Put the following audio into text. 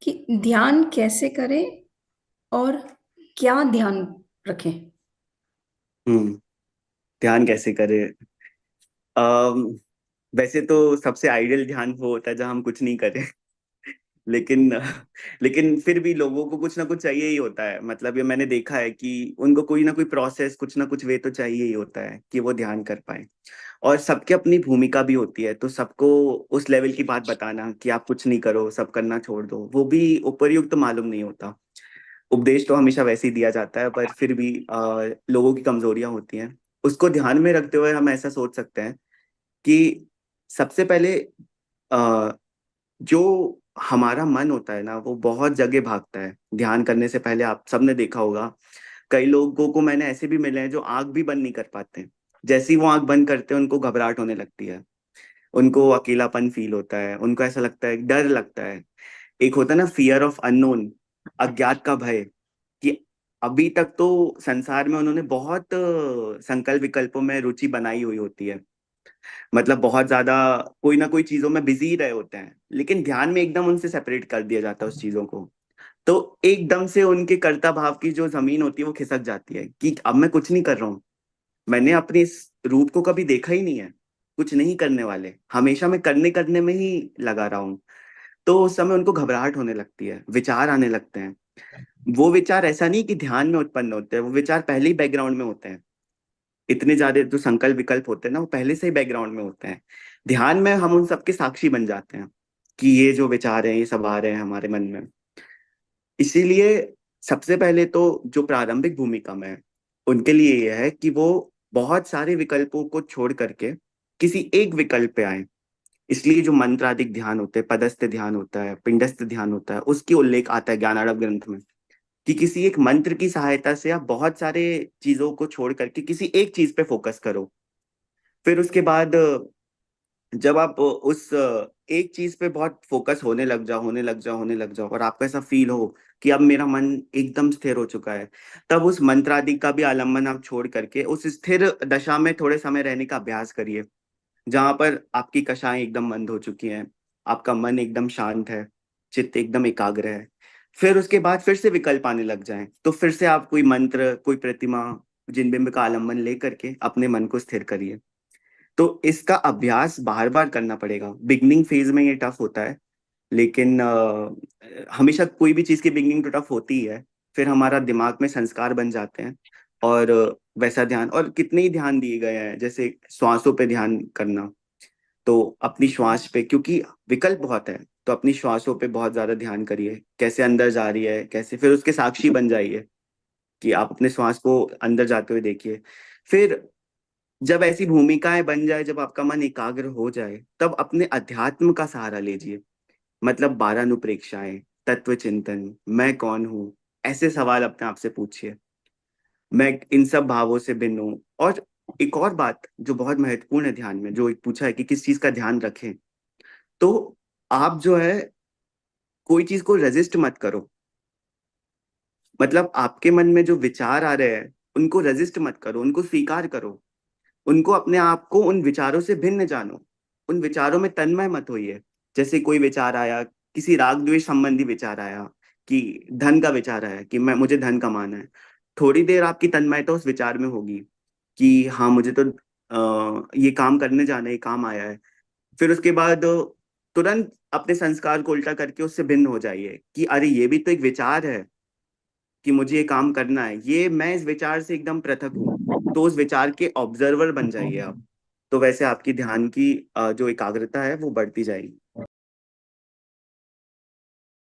कि ध्यान कैसे करें और क्या ध्यान रखें। हम्म। ध्यान कैसे करें। अम, वैसे तो सबसे आइडियल ध्यान वो होता है जहाँ हम कुछ नहीं करें। लेकिन लेकिन फिर भी लोगों को कुछ ना कुछ चाहिए ही होता है। मतलब ये मैंने देखा है कि उनको कोई ना कोई प्रोसेस, कुछ ना कुछ वे तो चाहिए ही होता है कि वो ध्यान कर पाए। और सबकी अपनी भूमिका भी होती है, तो सबको उस लेवल की बात बताना कि आप कुछ नहीं करो, सब करना छोड़ दो, वो भी उपयुक्त तो मालूम नहीं होता। उपदेश तो हमेशा वैसे ही दिया जाता है, पर फिर भी लोगों की कमजोरियां होती हैं। उसको ध्यान में रखते हुए हम ऐसा सोच सकते हैं कि सबसे पहले अ, जो हमारा मन होता है ना, वो बहुत जगह भागता है ध्यान करने से पहले। आप सबने देखा होगा, कई लोगों को मैंने ऐसे भी मिले हैं जो आंख भी बंद नहीं कर पाते। जैसे ही वो आंख बंद करते हैं, उनको घबराहट होने लगती है, उनको अकेलापन फील होता है, उनको ऐसा लगता है, डर लगता है। एक होता है ना, फियर ऑफ अननोन, अज्ञात का भय। कि अभी तक तो संसार में उन्होंने बहुत संकल्प विकल्पों में रुचि बनाई हुई होती है। मतलब बहुत ज्यादा कोई ना कोई चीजों में बिजी रहे होते हैं, लेकिन ध्यान में एकदम उनसे सेपरेट कर दिया जाता है उस चीजों को। तो एकदम से उनके कर्ता भाव की जो जमीन होती है वो खिसक जाती है कि अब मैं कुछ नहीं कर रहा हूँ। मैंने अपने इस रूप को कभी देखा ही नहीं है। कुछ नहीं करने वाले, हमेशा मैं करने करने में ही लगा रहा हूँ। तो उस समय उनको घबराहट होने लगती है, विचार आने लगते हैं। वो विचार ऐसा नहीं कि ध्यान में उत्पन्न होते हैं, वो विचार पहले ही बैकग्राउंड में होते हैं। इतने ज्यादा जो संकल्प विकल्प होते हैं ना, वो पहले से ही बैकग्राउंड में होते हैं। ध्यान में हम उन सबके साक्षी बन जाते हैं कि ये जो विचार हैं ये सब आ रहे हैं हमारे मन में। इसीलिए सबसे पहले तो जो प्रारंभिक भूमिका में है, उनके लिए यह है कि वो बहुत सारे विकल्पों को छोड़ करके किसी एक विकल्प पे आए। इसलिए जो मंत्रादिक ध्यान होते हैं, पदस्थ ध्यान होता है, पिंडस्थ ध्यान होता है, उसकी उल्लेख आता है ज्ञानाड़व ग्रंथ में। कि किसी एक मंत्र की सहायता से आप बहुत सारे चीजों को छोड़ करके किसी एक चीज पे फोकस करो। फिर उसके बाद जब आप उस एक चीज पे बहुत फोकस होने लग जाओ, होने लग जाओ, होने लग जाओ, और आपको ऐसा फील हो कि अब मेरा मन एकदम स्थिर हो चुका है, तब उस मंत्र आदि का भी आलम्बन आप छोड़ करके उस स्थिर दशा में थोड़े समय रहने का अभ्यास करिए, जहां पर आपकी कषाएं एकदम बंद हो चुकी हैं, आपका मन एकदम शांत है, चित्त एकदम एकाग्र है। फिर उसके बाद फिर से विकल्प आने लग जाएं, तो फिर से आप कोई मंत्र, कोई प्रतिमा, जिन बिंब का आलम्बन लेकर के अपने मन को स्थिर करिए। तो इसका अभ्यास बार बार करना पड़ेगा। बिगनिंग फेज में ये टफ होता है, लेकिन हमेशा कोई भी चीज की बिगनिंग तो टफ होती ही है। फिर हमारा दिमाग में संस्कार बन जाते हैं, और वैसा ध्यान, और कितने ही ध्यान दिए गए हैं, जैसे श्वासों पे ध्यान करना। तो अपनी श्वास पे, क्योंकि विकल्प बहुत है, तो अपनी श्वासों पे बहुत ज्यादा ध्यान करिए, कैसे अंदर जा रही है, कैसे, फिर उसके साक्षी बन जाइए कि आप अपने श्वास को अंदर जाते हुए देखिए। फिर जब ऐसी भूमिकाएं बन जाए, जब आपका मन एकाग्र हो जाए, तब अपने अध्यात्म का सहारा लीजिए। मतलब 12 अनुप्रेक्षाएं, तत्व चिंतन, मैं कौन हूँ, ऐसे सवाल अपने आप से पूछिए। मैं इन सब भावों से भिन्न हूँ। और एक और बात जो बहुत महत्वपूर्ण है ध्यान में, जो एक पूछा है कि किस चीज का ध्यान रखें, तो आप जो है, कोई चीज को रेजिस्ट मत करो। मतलब आपके मन में जो विचार आ रहे हैं, उनको रेजिस्ट मत करो, उनको स्वीकार करो। उनको, अपने आप को उन विचारों से भिन्न जानो। उन विचारों में तन्मय मत होइए। जैसे कोई विचार आया, किसी राग द्वेष संबंधी विचार आया, कि धन का विचार आया कि मैं, मुझे धन कमाना है। थोड़ी देर आपकी तन्मयता उस विचार में होगी कि हाँ, मुझे तो ये काम करने जाना है, ये काम आया है। फिर उसके बाद तुरंत अपने संस्कार को उल्टा करके उससे भिन्न हो जाइए कि अरे, ये भी तो एक विचार है कि मुझे ये काम करना है, ये मैं इस विचार से एकदम पृथक हूँ। तो उस विचार के ऑब्जर्वर बन जाइए आप। तो वैसे आपकी ध्यान की जो एकाग्रता है वो बढ़ती जाएगी।